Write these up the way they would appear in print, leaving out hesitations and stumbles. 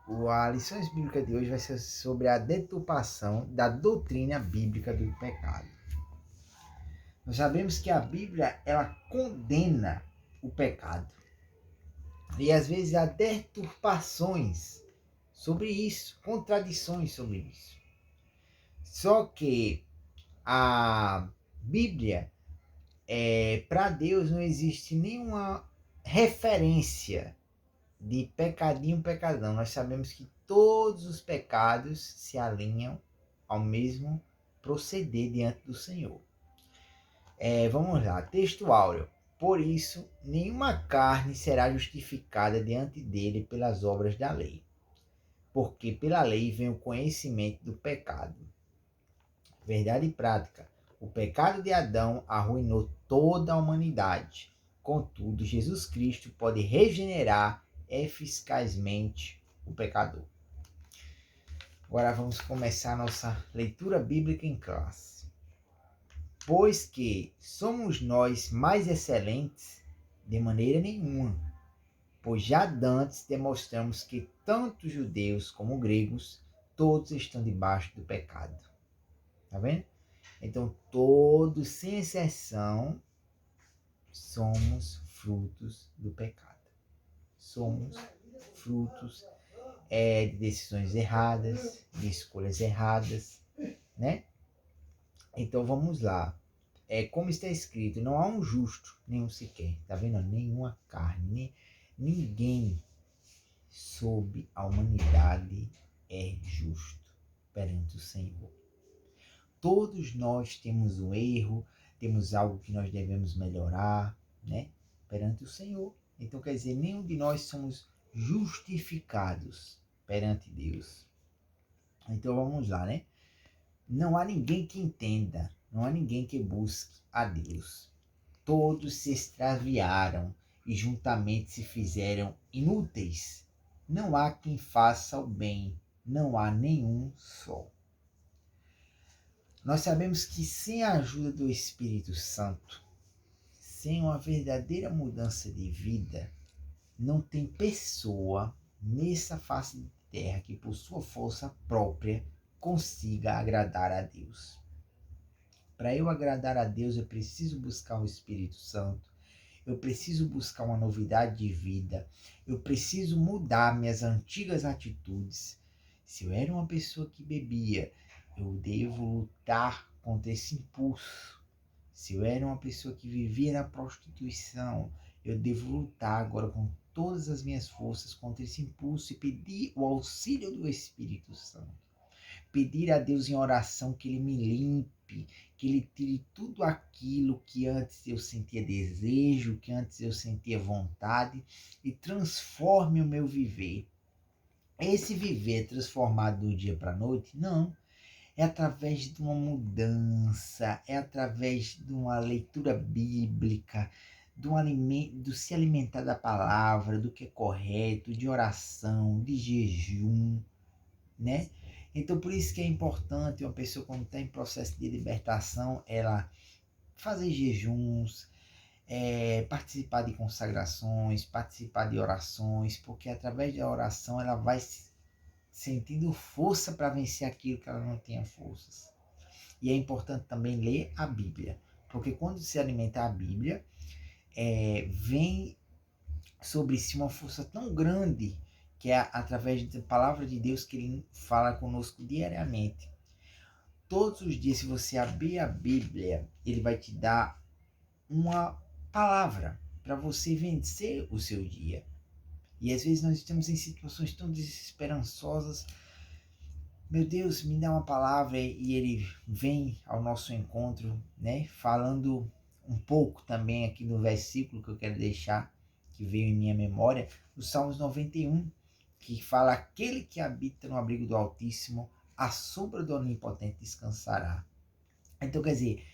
A lições bíblicas de hoje vai ser sobre a deturpação da doutrina bíblica do pecado. Nós sabemos que a Bíblia, ela condena o pecado. E às vezes há deturpações sobre isso, contradições sobre isso. Só que a Bíblia, para Deus não existe nenhuma referência de pecadinho, pecadão. Nós sabemos que todos os pecados se alinham ao mesmo proceder diante do Senhor. Vamos lá, texto áureo. Por isso, nenhuma carne será justificada diante dele pelas obras da lei, porque pela lei vem o conhecimento do pecado. Verdade prática. O pecado de Adão arruinou toda a humanidade. Contudo, Jesus Cristo pode regenerar eficazmente o pecador. Agora vamos começar a nossa leitura bíblica em classe. Pois que somos nós mais excelentes? De maneira nenhuma. Pois já dantes demonstramos que tanto judeus como gregos, todos estão debaixo do pecado. Tá vendo? Então, todos, sem exceção, somos frutos do pecado. Somos frutos de decisões erradas, de escolhas erradas, né? Então, vamos lá. Como está escrito, não há um justo, nenhum sequer. Tá vendo? Nenhuma carne, ninguém sob a humanidade é justo perante o Senhor. Todos nós temos um erro, temos algo que nós devemos melhorar, né? Perante o Senhor. Então, quer dizer, nenhum de nós somos justificados perante Deus. Então, vamos lá, né? Não há ninguém que entenda, não há ninguém que busque a Deus. Todos se extraviaram e juntamente se fizeram inúteis. Não há quem faça o bem, não há nenhum só. Nós sabemos que sem a ajuda do Espírito Santo, sem uma verdadeira mudança de vida, não tem pessoa nessa face de terra que por sua força própria consiga agradar a Deus. Para eu agradar a Deus, eu preciso buscar o Espírito Santo, eu preciso buscar uma novidade de vida, eu preciso mudar minhas antigas atitudes. Se eu era uma pessoa que bebia, eu devo lutar contra esse impulso. Se eu era uma pessoa que vivia na prostituição, eu devo lutar agora com todas as minhas forças contra esse impulso e pedir o auxílio do Espírito Santo. Pedir a Deus em oração que Ele me limpe, que Ele tire tudo aquilo que antes eu sentia desejo, que antes eu sentia vontade e transforme o meu viver. Esse viver transformado do dia para a noite? Não. É através de uma mudança, é através de uma leitura bíblica, do se alimentar da palavra, do que é correto, de oração, de jejum, né? Então, por isso que é importante uma pessoa, quando está em processo de libertação, ela fazer jejuns, participar de consagrações, participar de orações, porque através da oração ela vai sentindo força para vencer aquilo que ela não tinha forças. E é importante também ler a Bíblia, porque quando se alimenta a Bíblia, vem sobre si uma força tão grande que é através da palavra de Deus que Ele fala conosco diariamente. Todos os dias, se você abrir a Bíblia, Ele vai te dar uma palavra para você vencer o seu dia. E às vezes nós estamos em situações tão desesperançosas. Meu Deus, me dá uma palavra, e Ele vem ao nosso encontro, né? Falando um pouco também aqui no versículo que eu quero deixar, que veio em minha memória, o Salmos 91, que fala: aquele que habita no abrigo do Altíssimo, a sombra do Onipotente descansará. Então, quer dizer,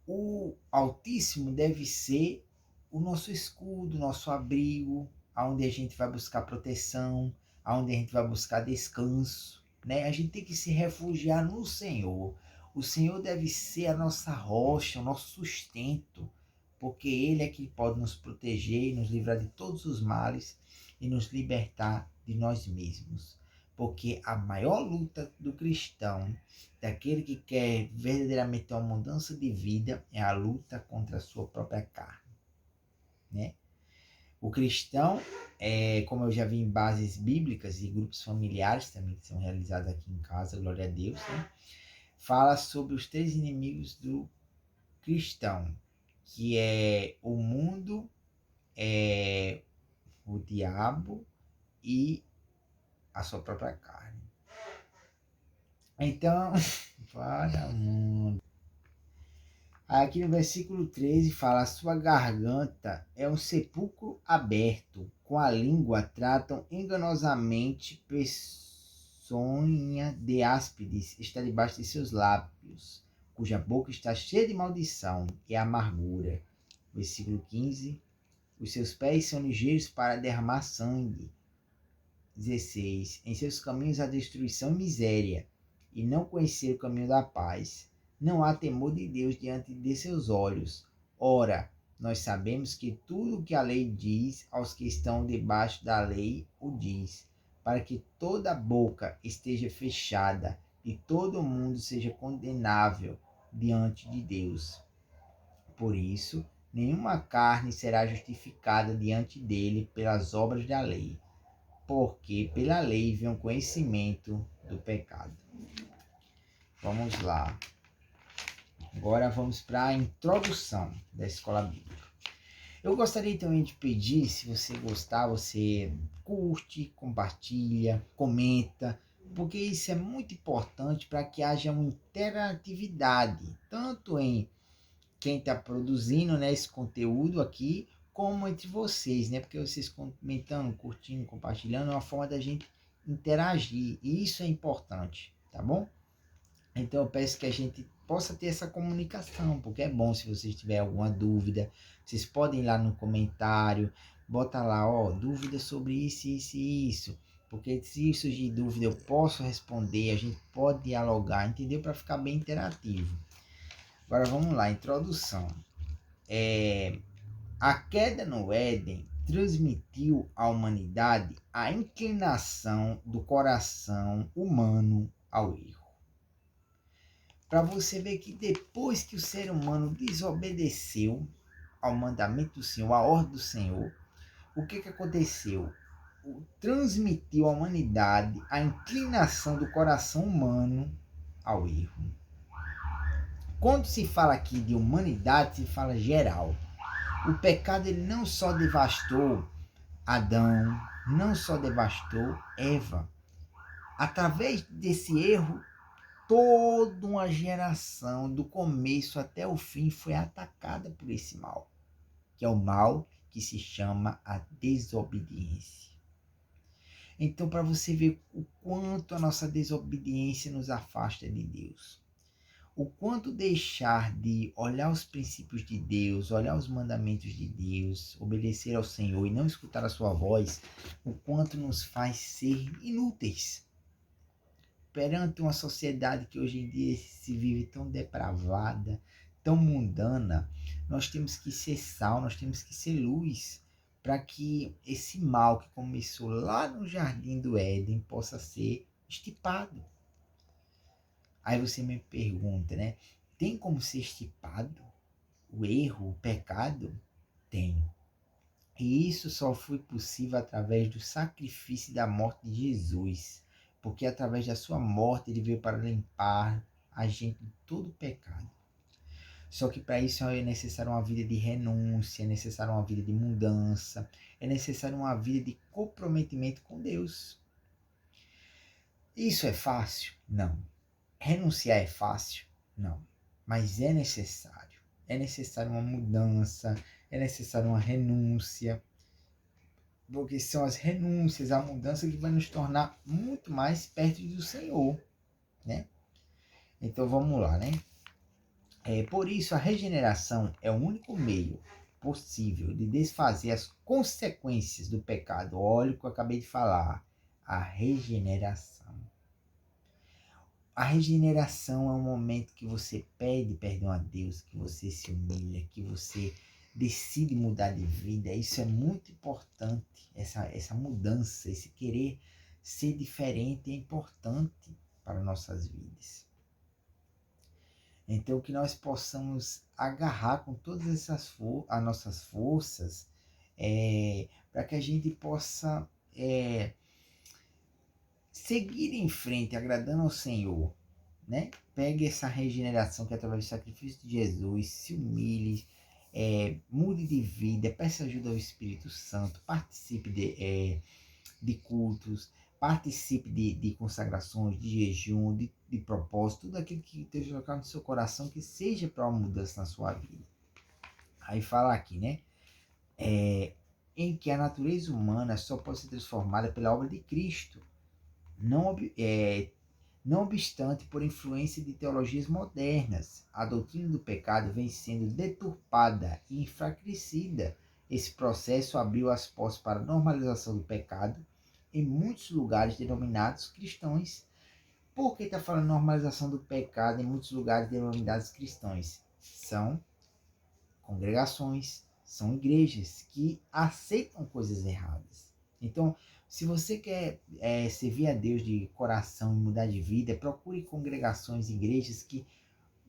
o Altíssimo deve ser o nosso escudo, o nosso abrigo, aonde a gente vai buscar proteção, aonde a gente vai buscar descanso, né? A gente tem que se refugiar no Senhor. O Senhor deve ser a nossa rocha, o nosso sustento, porque Ele é que pode nos proteger e nos livrar de todos os males e nos libertar de nós mesmos. Porque a maior luta do cristão, daquele que quer verdadeiramente uma mudança de vida, é a luta contra a sua própria carne, né? O cristão, como eu já vi em bases bíblicas e grupos familiares também que são realizados aqui em casa, glória a Deus, né? Fala sobre os 3 inimigos do cristão, que é o mundo, o diabo e a sua própria carne. Então, para mundo. Aqui no versículo 13 fala: a sua garganta é um sepulcro aberto, com a língua tratam enganosamente, peçonha de áspides está debaixo de seus lábios, cuja boca está cheia de maldição e amargura. Versículo 15: os seus pés são ligeiros para derramar sangue. 16: em seus caminhos há destruição e miséria, e não conhecer o caminho da paz. Não há temor de Deus diante de seus olhos. Ora, nós sabemos que tudo o que a lei diz aos que estão debaixo da lei o diz, para que toda boca esteja fechada e todo mundo seja condenável diante de Deus. Por isso, nenhuma carne será justificada diante dele pelas obras da lei, porque pela lei vem o conhecimento do pecado. Vamos lá. Agora vamos para a introdução da escola bíblica. Eu gostaria também de pedir, se você gostar, você curte, compartilha, comenta, porque isso é muito importante para que haja uma interatividade, tanto em quem está produzindo, né, esse conteúdo aqui, como entre vocês, né? Porque vocês comentando, curtindo, compartilhando é uma forma da gente interagir, e isso é importante, tá bom? Então eu peço que a gente possa ter essa comunicação, porque é bom se vocês tiverem alguma dúvida, vocês podem ir lá no comentário, bota lá, dúvida sobre isso, isso e isso, porque se surgir dúvida eu posso responder, a gente pode dialogar, entendeu? Para ficar bem interativo. Agora vamos lá, introdução. A queda no Éden transmitiu à humanidade a inclinação do coração humano ao erro. Para você ver que depois que o ser humano desobedeceu ao mandamento do Senhor, à ordem do Senhor, o que aconteceu? Transmitiu à humanidade a inclinação do coração humano ao erro. Quando se fala aqui de humanidade, se fala geral. O pecado ele não só devastou Adão, não só devastou Eva. Através desse erro, toda uma geração, do começo até o fim, foi atacada por esse mal, que é o mal que se chama a desobediência. Então, para você ver o quanto a nossa desobediência nos afasta de Deus, o quanto deixar de olhar os princípios de Deus, olhar os mandamentos de Deus, obedecer ao Senhor e não escutar a sua voz, o quanto nos faz ser inúteis. Perante uma sociedade que hoje em dia se vive tão depravada, tão mundana, nós temos que ser sal, nós temos que ser luz, para que esse mal que começou lá no Jardim do Éden possa ser extirpado. Aí você me pergunta, né? Tem como ser extirpado o erro, o pecado? Tem. E isso só foi possível através do sacrifício da morte de Jesus. Porque através da sua morte ele veio para limpar a gente de todo o pecado. Só que para isso é necessário uma vida de renúncia, é necessário uma vida de mudança, é necessário uma vida de comprometimento com Deus. Isso é fácil? Não. Renunciar é fácil? Não. Mas é necessário. É necessário uma mudança, é necessário uma renúncia. Porque são as renúncias, a mudança que vai nos tornar muito mais perto do Senhor, né? Então vamos lá, né? Por isso a regeneração é o único meio possível de desfazer as consequências do pecado. Olha o que eu acabei de falar, a regeneração. A regeneração é um momento que você pede perdão a Deus, que você se humilha, que você decide mudar de vida. Isso é muito importante, essa mudança, esse querer ser diferente é importante para nossas vidas. Então, que nós possamos agarrar com todas as nossas forças, para que a gente possa seguir em frente, agradando ao Senhor, né? Pegue essa regeneração que é através do sacrifício de Jesus, se humilhe, mude de vida, peça ajuda ao Espírito Santo, participe de cultos, participe de consagrações, de jejum, de propósito, tudo aquilo que esteja colocado no seu coração, que seja para uma mudança na sua vida. Aí fala aqui, né? Em que a natureza humana só pode ser transformada pela obra de Cristo, não obstante por influência de teologias modernas. A doutrina do pecado vem sendo deturpada e enfraquecida. Esse processo abriu as portas para a normalização do pecado em muitos lugares denominados cristãos. Por que está falando normalização do pecado em muitos lugares denominados cristãos? São congregações, são igrejas que aceitam coisas erradas. Então, se você quer servir a Deus de coração e mudar de vida, procure congregações, igrejas que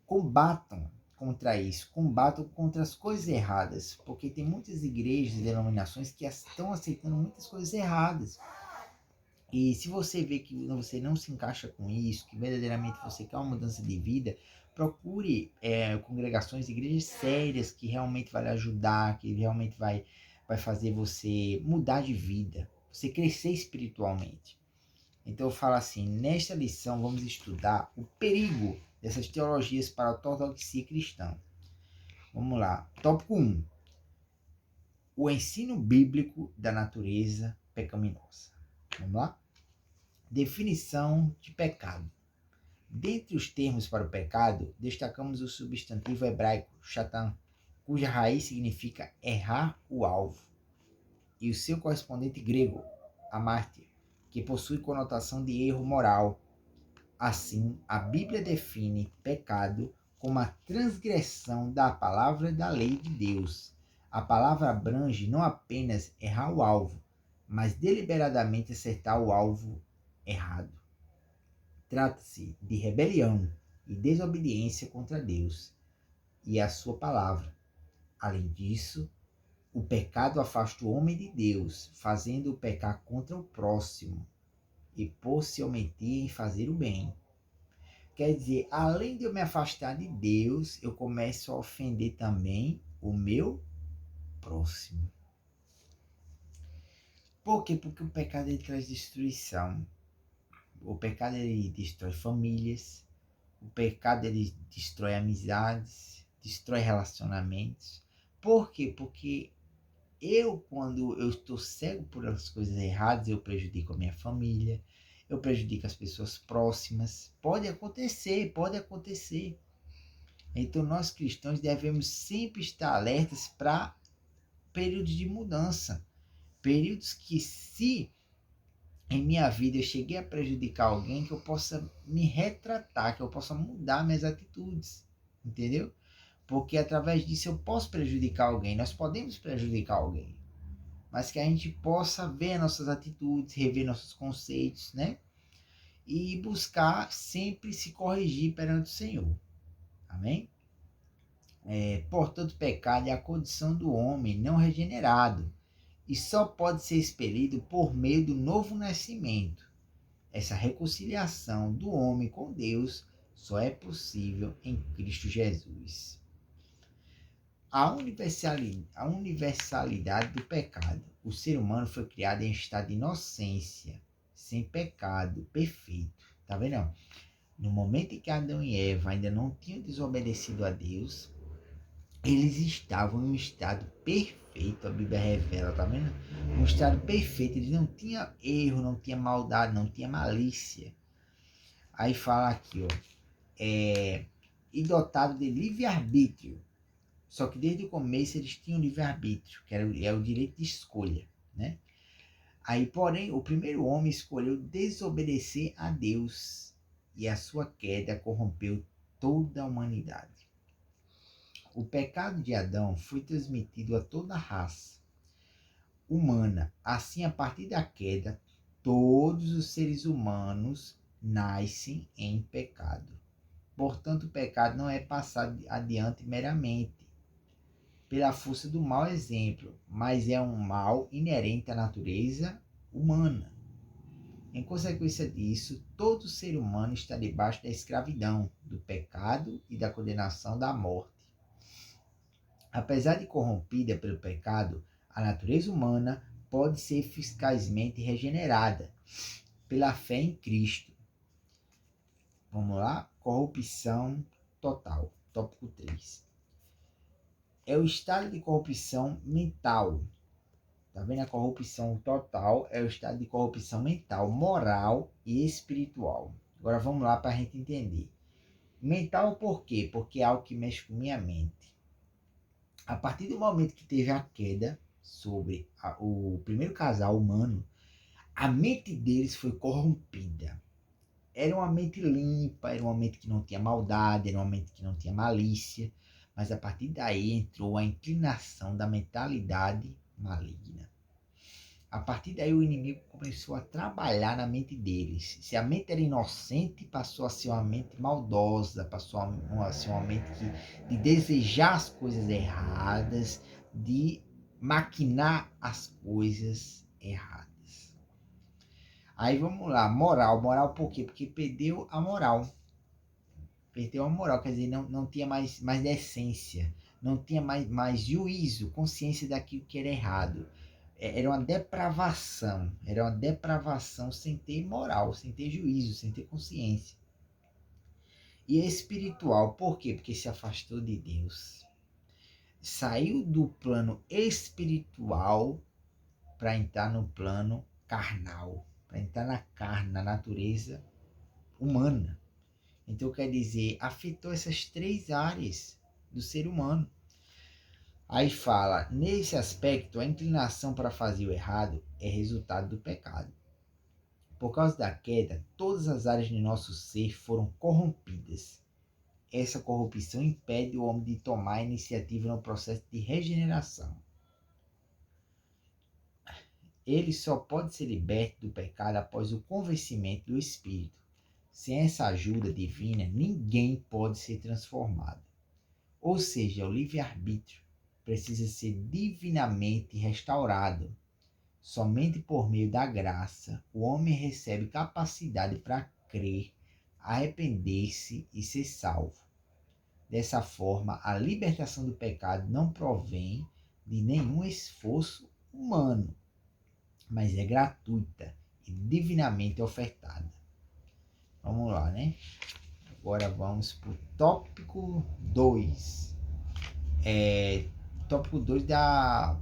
combatam contra isso, combatam contra as coisas erradas, porque tem muitas igrejas e denominações que estão aceitando muitas coisas erradas. E se você vê que você não se encaixa com isso, que verdadeiramente você quer uma mudança de vida, procure congregações, igrejas sérias que realmente vai lhe ajudar, que realmente vai fazer você mudar de vida, você crescer espiritualmente. Então eu falo assim, nesta lição vamos estudar o perigo dessas teologias para a ortodoxia cristã. Vamos lá. Tópico 1. O ensino bíblico da natureza pecaminosa. Vamos lá? Definição de pecado. Dentre os termos para o pecado, destacamos o substantivo hebraico shatan, cuja raiz significa errar o alvo, e o seu correspondente grego, amártia, que possui conotação de erro moral. Assim, a Bíblia define pecado como a transgressão da palavra da lei de Deus. A palavra abrange não apenas errar o alvo, mas deliberadamente acertar o alvo errado. Trata-se de rebelião e desobediência contra Deus e a sua palavra. Além disso, o pecado afasta o homem de Deus, fazendo-o pecar contra o próximo e por se omitir em fazer o bem. Quer dizer, além de eu me afastar de Deus, eu começo a ofender também o meu próximo. Por quê? Porque o pecado ele traz destruição. O pecado ele destrói famílias, o pecado ele destrói amizades, destrói relacionamentos. Por quê? Porque quando eu estou cego por as coisas erradas, eu prejudico a minha família, eu prejudico as pessoas próximas. Pode acontecer, pode acontecer. Então nós cristãos devemos sempre estar alertas para períodos de mudança. Períodos que se em minha vida eu cheguei a prejudicar alguém, que eu possa me retratar, que eu possa mudar minhas atitudes, entendeu? Porque através disso eu posso prejudicar alguém, nós podemos prejudicar alguém, mas que a gente possa ver nossas atitudes, rever nossos conceitos, né? E buscar sempre se corrigir perante o Senhor, amém? Portanto, pecado é a condição do homem não regenerado e só pode ser expelido por meio do novo nascimento. Essa reconciliação do homem com Deus só é possível em Cristo Jesus. A universalidade do pecado. O ser humano foi criado em estado de inocência, sem pecado, perfeito. Tá vendo? No momento em que Adão e Eva ainda não tinham desobedecido a Deus, eles estavam em um estado perfeito, a Bíblia revela, tá vendo? Um estado perfeito, eles não tinham erro, não tinha maldade, não tinha malícia. Aí fala aqui, ó, e dotado de livre-arbítrio. Só que desde o começo eles tinham livre-arbítrio, que é o direito de escolha, né? Aí, porém, o primeiro homem escolheu desobedecer a Deus e a sua queda corrompeu toda a humanidade. O pecado de Adão foi transmitido a toda a raça humana. Assim, a partir da queda, todos os seres humanos nascem em pecado. Portanto, o pecado não é passado adiante meramente pela força do mau exemplo, mas é um mal inerente à natureza humana. Em consequência disso, todo ser humano está debaixo da escravidão, do pecado e da condenação da morte. Apesar de corrompida pelo pecado, a natureza humana pode ser eficazmente regenerada pela fé em Cristo. Vamos lá? Corrupção total. Tópico 3. É o estado de corrupção mental. Tá vendo? A corrupção total é o estado de corrupção mental, moral e espiritual. Agora vamos lá para a gente entender. Mental por quê? Porque é algo que mexe com minha mente. A partir do momento que teve a queda sobre o primeiro casal humano, a mente deles foi corrompida. Era uma mente limpa, era uma mente que não tinha maldade, era uma mente que não tinha malícia, mas a partir daí entrou a inclinação da mentalidade maligna. A partir daí o inimigo começou a trabalhar na mente deles. Se a mente era inocente, passou a ser uma mente maldosa, passou a ser uma mente de desejar as coisas erradas, de maquinar as coisas erradas. Aí vamos lá, moral. Moral por quê? Porque perdeu a moral. Perdeu a moral, quer dizer, não tinha mais decência, não tinha mais juízo, consciência daquilo que era errado. Era uma depravação sem ter moral, sem ter juízo, sem ter consciência. E espiritual, por quê? Porque se afastou de Deus. Saiu do plano espiritual para entrar no plano carnal, para entrar na carne, na natureza humana. Então, quer dizer, afetou essas 3 áreas do ser humano. Aí fala, nesse aspecto, a inclinação para fazer o errado é resultado do pecado. Por causa da queda, todas as áreas de nosso ser foram corrompidas. Essa corrupção impede o homem de tomar a iniciativa no processo de regeneração. Ele só pode ser liberto do pecado após o convencimento do Espírito. Sem essa ajuda divina, ninguém pode ser transformado. Ou seja, o livre-arbítrio precisa ser divinamente restaurado. Somente por meio da graça, o homem recebe capacidade para crer, arrepender-se e ser salvo. Dessa forma, a libertação do pecado não provém de nenhum esforço humano, mas é gratuita e divinamente ofertada. Vamos lá, né? Agora vamos para o tópico 2. Tópico 2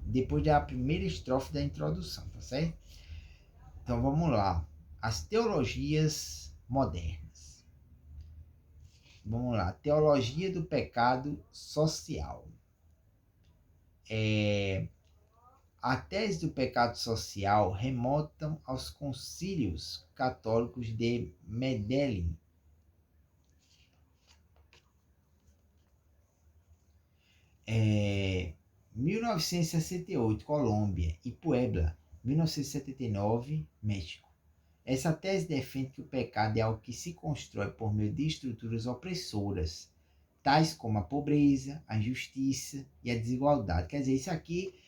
depois da primeira estrofe da introdução, tá certo? Então vamos lá. As teologias modernas. Vamos lá. Teologia do pecado social. A tese do pecado social remontam aos concílios católicos de Medellín, 1968, Colômbia, e Puebla, 1979, México. Essa tese defende que o pecado é algo que se constrói por meio de estruturas opressoras, tais como a pobreza, a injustiça e a desigualdade. Quer dizer, isso aqui,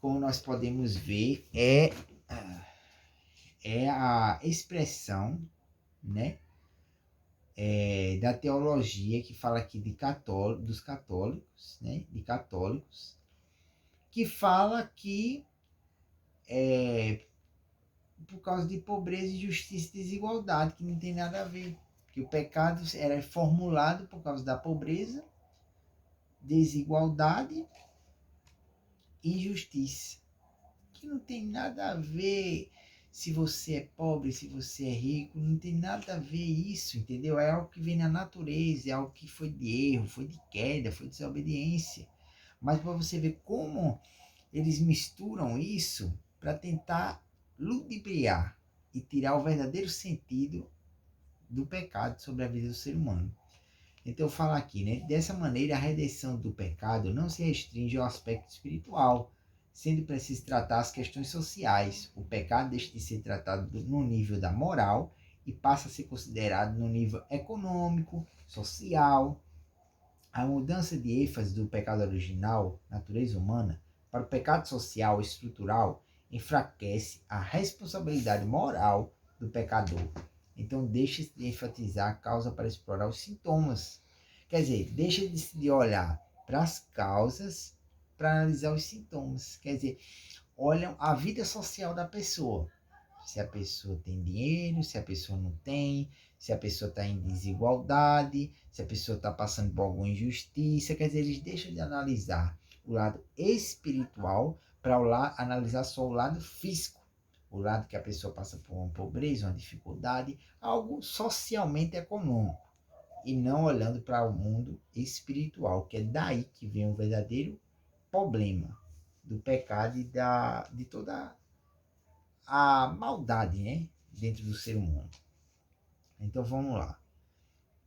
como nós podemos ver, é a expressão, né, da teologia que fala aqui dos católicos, né, de católicos, que fala que por causa de pobreza, injustiça e desigualdade, que não tem nada a ver. Que o pecado era formulado por causa da pobreza, desigualdade e injustiça. Que não tem nada a ver se você é pobre, se você é rico, não tem nada a ver isso, entendeu? É algo que vem na natureza, é algo que foi de erro, foi de queda, foi de desobediência. Mas para você ver como eles misturam isso para tentar ludibriar e tirar o verdadeiro sentido do pecado sobre a vida do ser humano. Então eu falo aqui, né? Dessa maneira, a redenção do pecado não se restringe ao aspecto espiritual, sendo preciso tratar as questões sociais. O pecado deixa de ser tratado no nível da moral e passa a ser considerado no nível econômico, social. A mudança de ênfase do pecado original, natureza humana, para o pecado social e estrutural enfraquece a responsabilidade moral do pecador. Então deixa de enfatizar a causa para explorar os sintomas. Quer dizer, deixa de olhar para as causas para analisar os sintomas. Quer dizer, olham a vida social da pessoa. Se a pessoa tem dinheiro, se a pessoa não tem, se a pessoa está em desigualdade, se a pessoa está passando por alguma injustiça. Quer dizer, eles deixam de analisar o lado espiritual para analisar só o lado físico. O lado que a pessoa passa por uma pobreza, uma dificuldade, algo socialmente econômico. E não olhando para o mundo espiritual, que é daí que vem o verdadeiro problema do pecado e de toda a maldade, né, dentro do ser humano. Então vamos lá.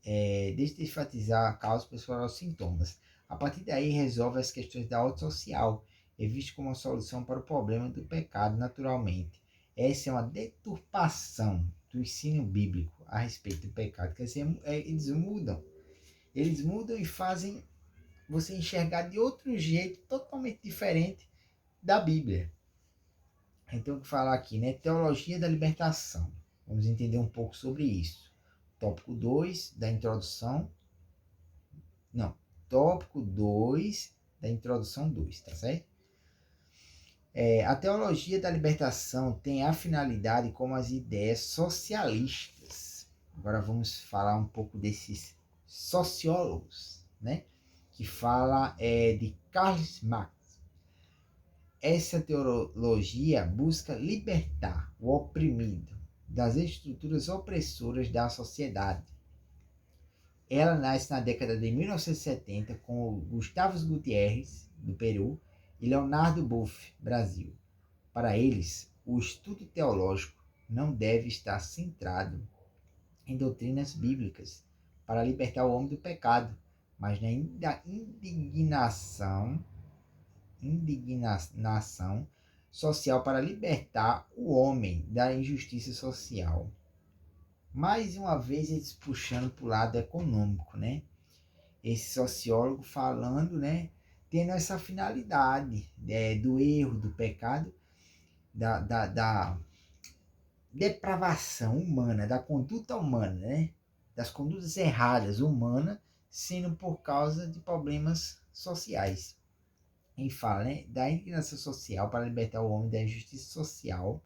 Deixa de enfatizar a causa para explorar os sintomas. A partir daí resolve as questões da ordem social, é visto como uma solução para o problema do pecado naturalmente. Essa é uma deturpação do ensino bíblico a respeito do pecado. Quer dizer, eles mudam. Eles mudam e fazem você enxergar de outro jeito totalmente diferente da Bíblia. Então, o que falar aqui, né? Teologia da libertação. Vamos entender um pouco sobre isso. Tópico 2 da introdução. Não, tópico 2 da introdução 2, tá certo? A teologia da libertação tem a finalidade como as ideias socialistas. Agora vamos falar um pouco desses sociólogos, né? Que fala de Karl Marx. Essa teologia busca libertar o oprimido das estruturas opressoras da sociedade. Ela nasce na década de 1970 com Gustavo Gutierrez, do Peru, e Leonardo Boff, Brasil. Para eles, o estudo teológico não deve estar centrado em doutrinas bíblicas para libertar o homem do pecado, mas na indignação social para libertar o homem da injustiça social. Mais uma vez eles puxando para o lado econômico, né? Esse sociólogo falando, né? Tendo essa finalidade do erro, do pecado, da depravação humana, da conduta humana, né? Das condutas erradas humanas, sendo por causa de problemas sociais. E fala, né, da indignação social para libertar o homem da injustiça social,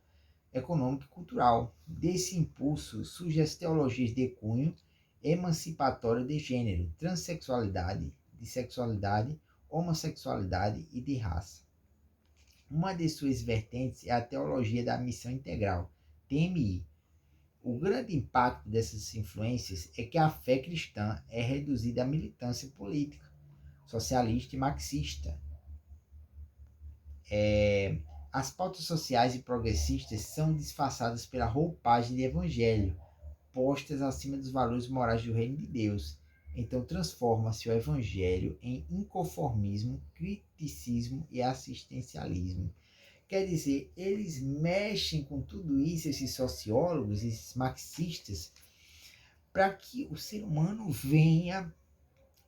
econômica e cultural. Desse impulso surgem as teologias de cunho emancipatório de gênero, transexualidade, de sexualidade, homossexualidade e de raça. Uma de suas vertentes é a teologia da missão integral, TMI. O grande impacto dessas influências é que a fé cristã é reduzida à militância política, socialista e marxista. As pautas sociais e progressistas são disfarçadas pela roupagem de evangelho, postas acima dos valores morais do reino de Deus. Então transforma-se o evangelho em inconformismo, criticismo e assistencialismo. Quer dizer, eles mexem com tudo isso, esses sociólogos, esses marxistas, para que o ser humano venha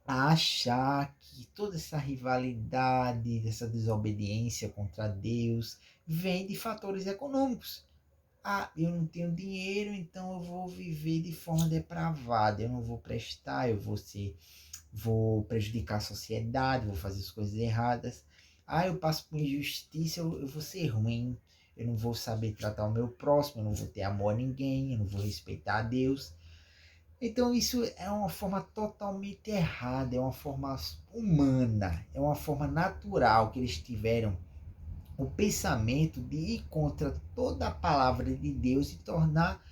a achar que toda essa rivalidade, essa desobediência contra Deus, vem de fatores econômicos. Ah, eu não tenho dinheiro, então eu vou viver de forma depravada, eu não vou prestar, vou prejudicar a sociedade, vou fazer as coisas erradas. Ah, eu passo por injustiça, eu vou ser ruim, eu não vou saber tratar o meu próximo, eu não vou ter amor a ninguém, eu não vou respeitar a Deus. Então isso é uma forma totalmente errada, é uma forma humana, é uma forma natural que eles tiveram o pensamento de ir contra toda a palavra de Deus e tornar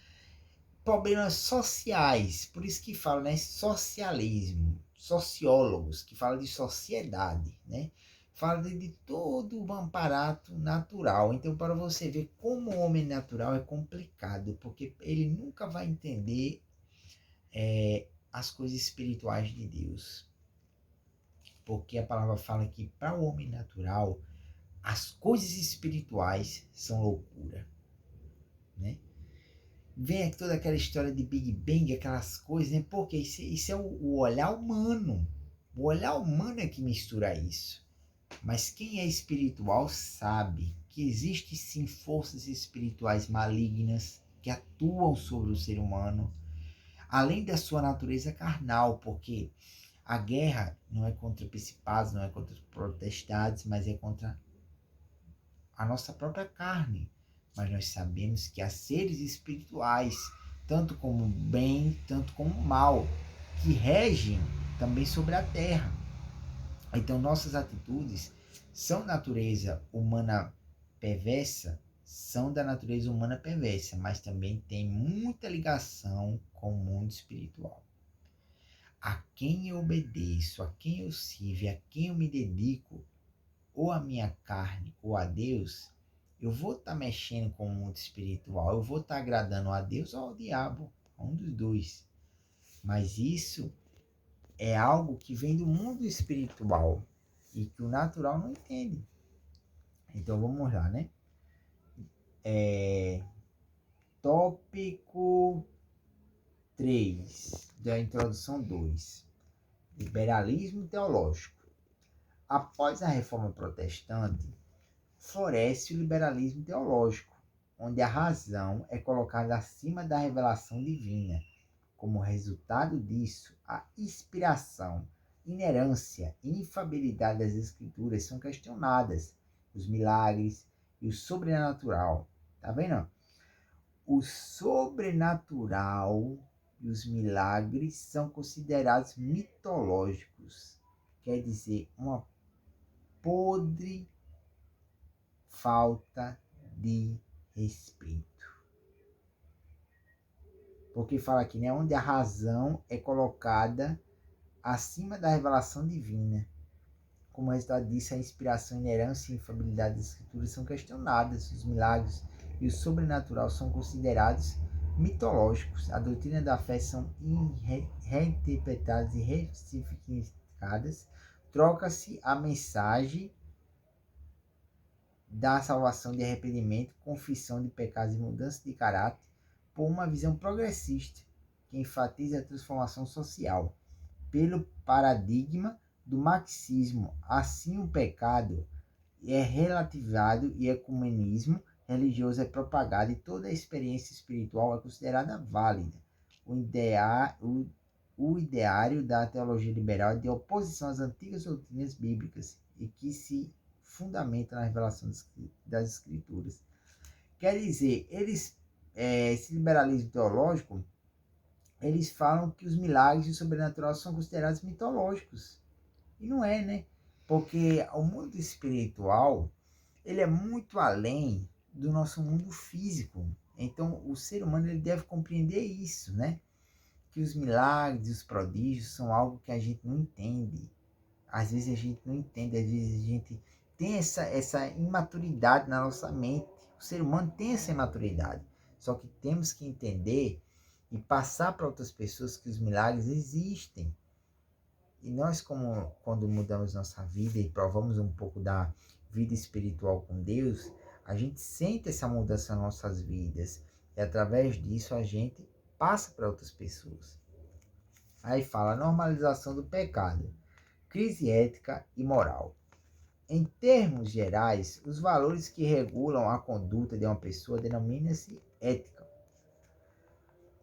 problemas sociais. Por isso que fala, né, socialismo, sociólogos que falam de sociedade, né? Fala de todo o aparato natural. Então, para você ver como o homem natural é complicado, porque ele nunca vai entender as coisas espirituais de Deus. Porque a palavra fala que para o homem natural, as coisas espirituais são loucura, né? Vem aqui toda aquela história de Big Bang, aquelas coisas, né? Porque isso é o olhar humano. O olhar humano é que mistura isso. Mas quem é espiritual sabe que existem sim forças espirituais malignas que atuam sobre o ser humano, além da sua natureza carnal, porque a guerra não é contra principados, não é contra potestades, mas é contra a nossa própria carne. Mas nós sabemos que há seres espirituais, tanto como bem, tanto como mal, que regem também sobre a terra. Então, nossas atitudes são natureza humana perversa, são da natureza humana perversa, mas também tem muita ligação com o mundo espiritual. A quem eu obedeço, a quem eu sirvo, a quem eu me dedico, ou a minha carne ou a Deus, eu vou estar mexendo com o mundo espiritual, eu vou estar agradando a Deus ou ao diabo, um dos dois. Mas isso é algo que vem do mundo espiritual e que o natural não entende. Então vamos lá, né? Tópico 3 da introdução 2. Liberalismo teológico. Após a Reforma Protestante, floresce o liberalismo teológico, onde a razão é colocada acima da revelação divina. Como resultado disso, a inspiração, inerência e infabilidade das Escrituras são questionadas. Os milagres e o sobrenatural. Tá vendo? O sobrenatural e os milagres são considerados mitológicos. Quer dizer, uma podre falta de respeito. Porque fala aqui, né? Onde a razão é colocada acima da revelação divina. Como resultado disso, a inspiração, inerência e infabilidade das escrituras são questionadas. Os milagres e o sobrenatural são considerados mitológicos. A doutrina da fé são reinterpretadas e ressignificadas. Troca-se a mensagem da salvação de arrependimento, confissão de pecados e mudança de caráter por uma visão progressista que enfatiza a transformação social pelo paradigma do marxismo. Assim, o pecado é relativado e o ecumenismo religioso é propagado e toda a experiência espiritual é considerada válida. O ideário da teologia liberal é de oposição às antigas doutrinas bíblicas e que se fundamenta na revelação das Escrituras. Quer dizer, esse liberalismo teológico, eles falam que os milagres e o sobrenatural são considerados mitológicos. E não é, né? Porque o mundo espiritual, ele é muito além do nosso mundo físico. Então, o ser humano ele deve compreender isso, né? Que os milagres e os prodígios são algo que a gente não entende. Às vezes a gente não entende, às vezes a gente tem essa imaturidade na nossa mente. O ser humano tem essa imaturidade. Só que temos que entender e passar para outras pessoas que os milagres existem. E nós, como quando mudamos nossa vida e provamos um pouco da vida espiritual com Deus, a gente sente essa mudança nas nossas vidas. E através disso a gente passa para outras pessoas. Aí fala normalização do pecado, crise ética e moral. Em termos gerais, os valores que regulam a conduta de uma pessoa denominam-se ética.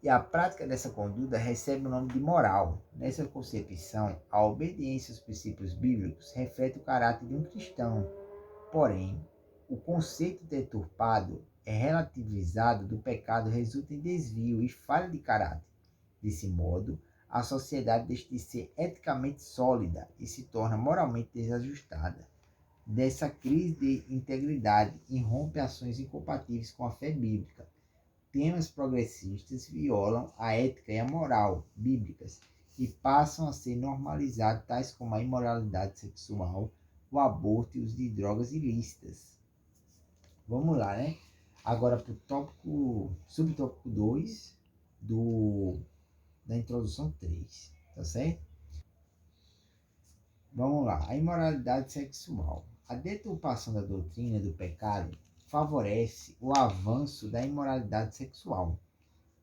E a prática dessa conduta recebe o nome de moral. Nessa concepção, a obediência aos princípios bíblicos reflete o caráter de um cristão. Porém, o conceito deturpado é relativizado do pecado resulta em desvio e falha de caráter. Desse modo, a sociedade deixa de ser eticamente sólida e se torna moralmente desajustada. Dessa crise de integridade irrompe ações incompatíveis com a fé bíblica. Temas progressistas violam a ética e a moral bíblicas e passam a ser normalizados, tais como a imoralidade sexual, o aborto e o uso de drogas ilícitas. Vamos lá, né? Agora para o tópico, subtópico 2 da introdução 3, tá certo? Vamos lá, a imoralidade sexual. A deturpação da doutrina do pecado favorece o avanço da imoralidade sexual.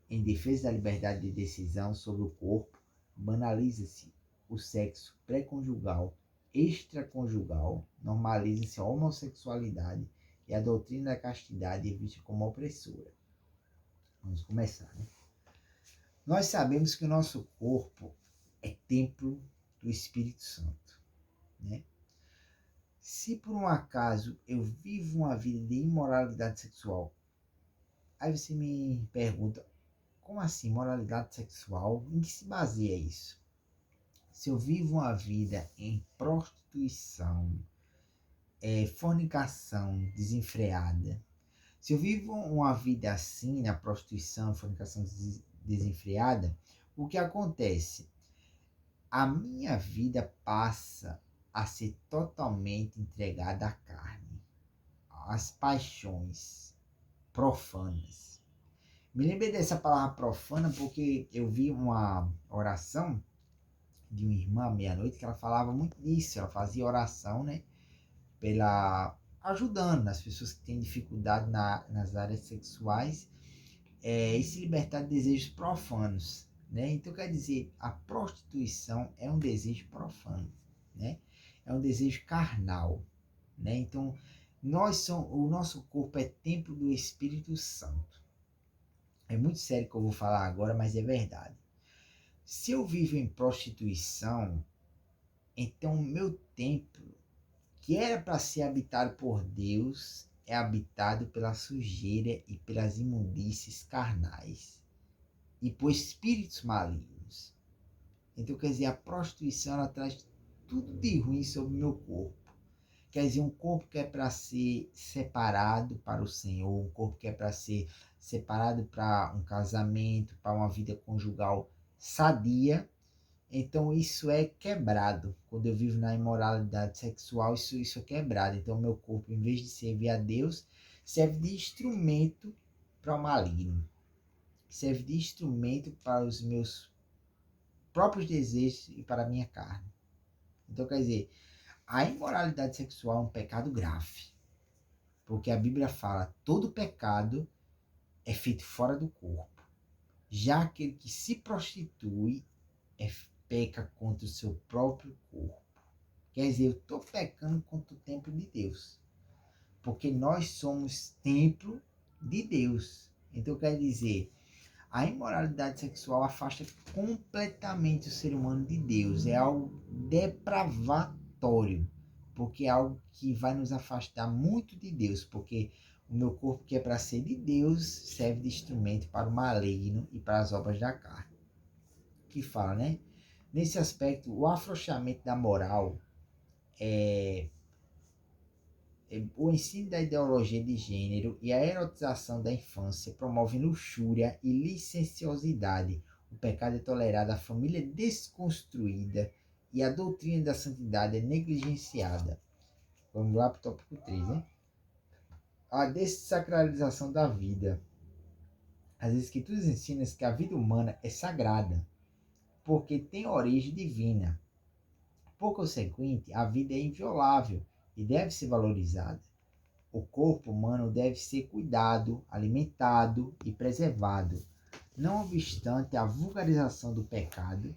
Em defesa da liberdade de decisão sobre o corpo, banaliza-se o sexo pré-conjugal, extraconjugal, normaliza-se a homossexualidade e a doutrina da castidade é vista como opressora. Vamos começar, né? Nós sabemos que o nosso corpo é templo do Espírito Santo, né? Se por um acaso eu vivo uma vida de imoralidade sexual, aí você me pergunta, como assim moralidade sexual? Em que se baseia isso? Se eu vivo uma vida em prostituição, fornicação desenfreada, se eu vivo uma vida assim, na prostituição, fornicação desenfreada, o que acontece? A minha vida passa a ser totalmente entregada à carne, às paixões profanas. Me lembrei dessa palavra profana porque eu vi uma oração de uma irmã à meia-noite que ela falava muito disso. Ela fazia oração, né? Ajudando as pessoas que têm dificuldade nas áreas sexuais e se libertar de desejos profanos, né? Então, quer dizer, a prostituição é um desejo profano, né? É um desejo carnal, né? Então, o nosso corpo é templo do Espírito Santo. É muito sério o que eu vou falar agora, mas é verdade. Se eu vivo em prostituição, então o meu templo, que era para ser habitado por Deus, é habitado pela sujeira e pelas imundícies carnais e por espíritos malignos. Então, quer dizer, a prostituição ela traz tudo de ruim sobre o meu corpo. Quer dizer, um corpo que é para ser separado para o Senhor, um corpo que é para ser separado para um casamento, para uma vida conjugal sadia. Então isso é quebrado. Quando eu vivo na imoralidade sexual, isso é quebrado. Então meu corpo, em vez de servir a Deus, serve de instrumento para o maligno. Serve de instrumento para os meus próprios desejos e para a minha carne. Então, quer dizer, a imoralidade sexual é um pecado grave. Porque a Bíblia fala, todo pecado é feito fora do corpo. Já aquele que se prostitui peca contra o seu próprio corpo. Quer dizer, eu estou pecando contra o templo de Deus. Porque nós somos templo de Deus. Então, quer dizer, a imoralidade sexual afasta completamente o ser humano de Deus. É algo depravatório. Porque é algo que vai nos afastar muito de Deus. Porque o meu corpo, que é para ser de Deus, serve de instrumento para o maligno e para as obras da carne. Que fala, né? Nesse aspecto, o afrouxamento da moral, o ensino da ideologia de gênero e a erotização da infância promovem luxúria e licenciosidade. O pecado é tolerado, a família é desconstruída e a doutrina da santidade é negligenciada. Vamos lá para o tópico 3, né? A dessacralização da vida. As escrituras ensinam que a vida humana é sagrada, porque tem origem divina. Por consequente, a vida é inviolável e deve ser valorizada. O corpo humano deve ser cuidado, alimentado e preservado. Não obstante, a vulgarização do pecado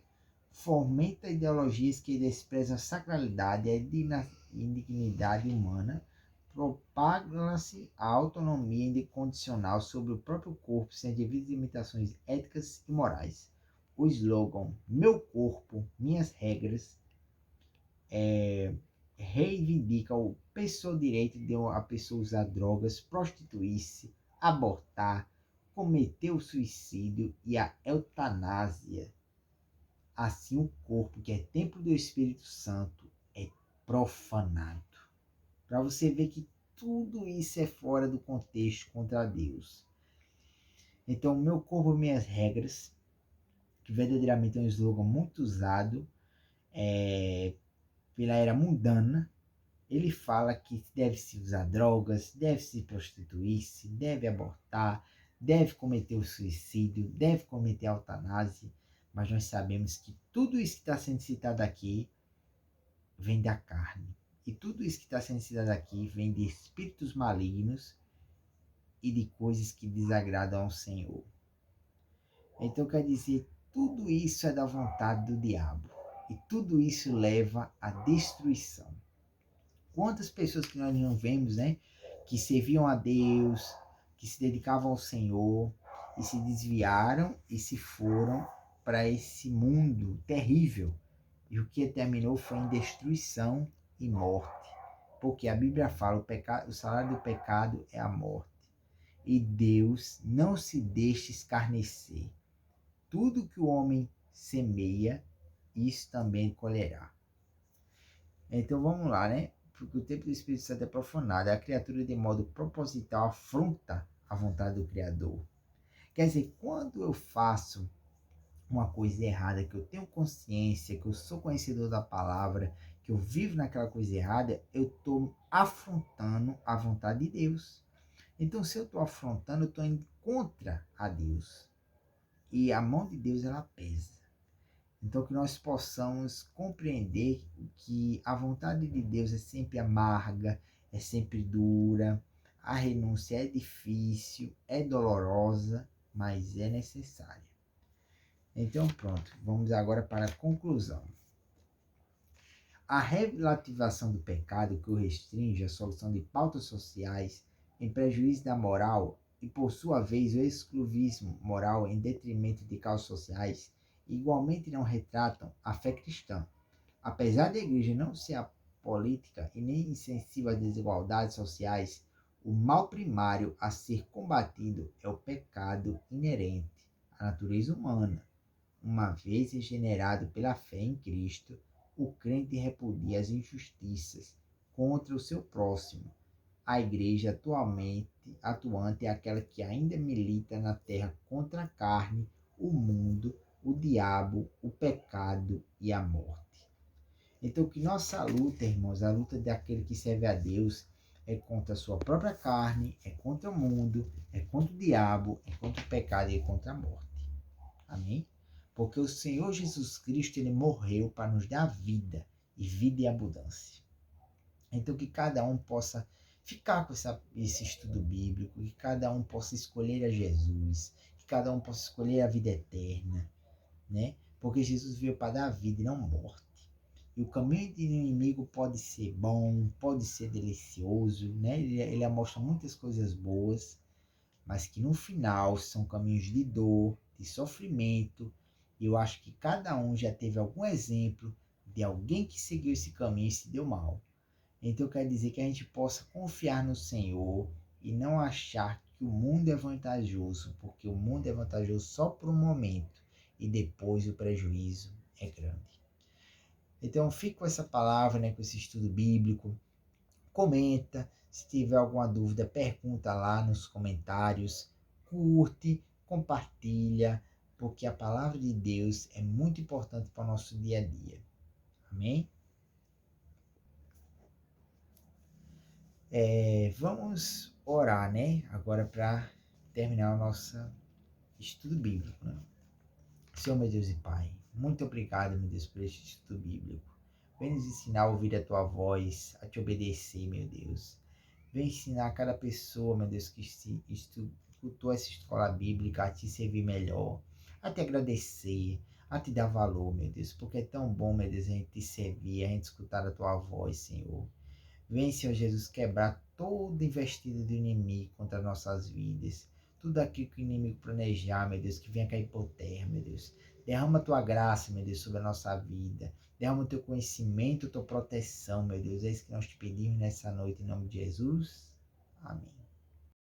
fomenta ideologias que desprezam a sacralidade e a indignidade humana, propaga-se a autonomia incondicional sobre o próprio corpo sem devidas limitações éticas e morais. O slogan "Meu corpo, minhas regras" reivindica o direito de a pessoa usar drogas, prostituir-se, abortar, cometer o suicídio e a eutanásia. Assim, o corpo, que é templo do Espírito Santo, é profanado. Para você ver que tudo isso é fora do contexto contra Deus. Então, meu corpo, minhas regras, que verdadeiramente é um slogan muito usado pela era mundana, ele fala que deve-se usar drogas, deve-se prostituir-se, deve abortar, deve cometer o suicídio, deve cometer a eutanásia, mas nós sabemos que tudo isso que está sendo citado aqui vem da carne. E tudo isso que está sendo ensinado aqui vem de espíritos malignos e de coisas que desagradam ao Senhor. Então quer dizer, tudo isso é da vontade do diabo. E tudo isso leva à destruição. Quantas pessoas que nós não vemos, né? Que serviam a Deus, que se dedicavam ao Senhor, e se desviaram e se foram para esse mundo terrível. E o que terminou foi em destruição e morte. Porque a Bíblia fala, o salário do pecado é a morte. E Deus não se deixa escarnecer. Tudo que o homem semeia, isso também colherá. Então vamos lá, né? Porque o tempo do Espírito Santo é profanado. A criatura, de modo proposital, afronta a vontade do Criador. Quer dizer, quando eu faço uma coisa errada, que eu tenho consciência, que eu sou conhecedor da palavra, que eu vivo naquela coisa errada, eu estou afrontando a vontade de Deus. Então, se eu estou afrontando, eu estou indo contra a Deus. E a mão de Deus, ela pesa. Então, que nós possamos compreender que a vontade de Deus é sempre amarga, é sempre dura, a renúncia é difícil, é dolorosa, mas é necessária. Então, pronto, vamos agora para a conclusão. A relativização do pecado que o restringe à solução de pautas sociais em prejuízo da moral e, por sua vez, o exclusivismo moral em detrimento de causas sociais, igualmente não retratam a fé cristã. Apesar da igreja não ser apolítica e nem insensível às desigualdades sociais, o mal primário a ser combatido é o pecado inerente à natureza humana. Uma vez regenerado pela fé em Cristo, o crente repudia as injustiças contra o seu próximo. A igreja atuante é aquela que ainda milita na terra contra a carne, o mundo, o diabo, o pecado e a morte. Então, que nossa luta, irmãos, a luta daquele que serve a Deus, é contra a sua própria carne, é contra o mundo, é contra o diabo, é contra o pecado e é contra a morte. Amém? Porque o Senhor Jesus Cristo, ele morreu para nos dar vida e vida e abundância. Então, que cada um possa ficar com esse estudo bíblico, que cada um possa escolher a Jesus, que cada um possa escolher a vida eterna, né? Porque Jesus veio para dar vida e não morte. E o caminho do inimigo pode ser bom, pode ser delicioso, né? Ele mostra muitas coisas boas, mas que no final são caminhos de dor, de sofrimento. E eu acho que cada um já teve algum exemplo de alguém que seguiu esse caminho e se deu mal. Então quer dizer que a gente possa confiar no Senhor e não achar que o mundo é vantajoso, porque o mundo é vantajoso só por um momento e depois o prejuízo é grande. Então fique com essa palavra, né, com esse estudo bíblico. Comenta, se tiver alguma dúvida, pergunta lá nos comentários, curte, compartilha, porque a palavra de Deus é muito importante para o nosso dia a dia. Amém? Vamos orar, né? Agora para terminar o nosso estudo bíblico, né? Senhor, meu Deus e Pai, muito obrigado, meu Deus, por este estudo bíblico. Vem nos ensinar a ouvir a Tua voz, a Te obedecer, meu Deus. Vem ensinar a cada pessoa, meu Deus, que escutou essa escola bíblica a Te servir melhor, a Te agradecer, a Te dar valor, meu Deus, porque é tão bom, meu Deus, a gente Te servir, a gente escutar a Tua voz, Senhor. Vem, Senhor Jesus, quebrar toda investida do inimigo contra nossas vidas. Tudo aquilo que o inimigo planejar, meu Deus, que venha cair por terra, meu Deus. Derrama a Tua graça, meu Deus, sobre a nossa vida. Derrama o Teu conhecimento, a Tua proteção, meu Deus. É isso que nós te pedimos nessa noite, em nome de Jesus. Amém.